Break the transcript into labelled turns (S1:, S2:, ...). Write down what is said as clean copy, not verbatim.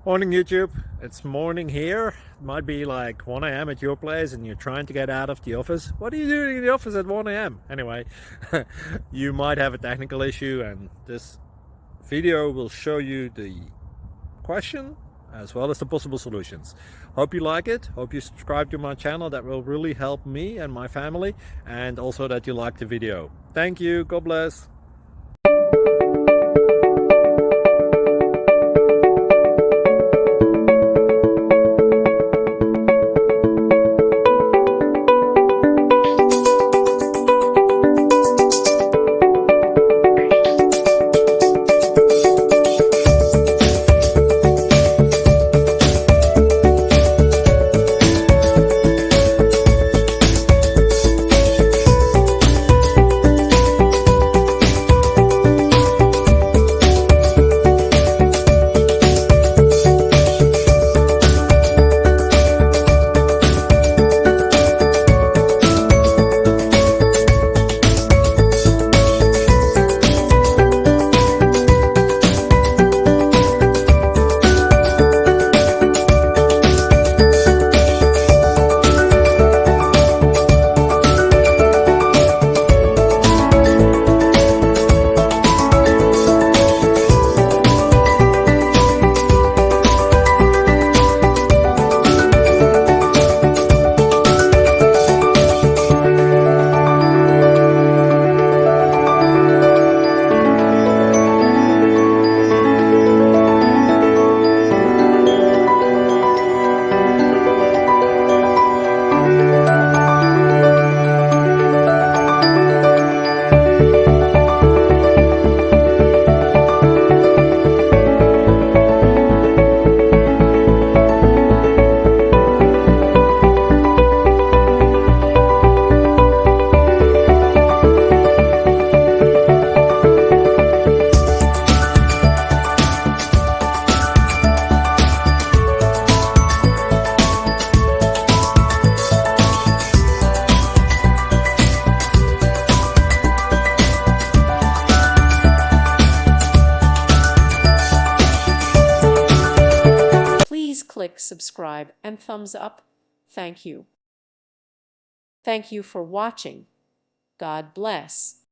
S1: Morning YouTube, it's morning here. It might be like 1 a.m. at your place and you're trying to get out of the office. What are you doing in the office at 1 a.m.? Anyway, you might have a technical issue and this video will show you the question as well as the possible solutions. Hope you like it, hope you subscribe to my channel. That will really help me and my family, and also that you like the video. Thank you, God bless.
S2: Please click subscribe and thumbs up. Thank you. Thank you for watching. God bless.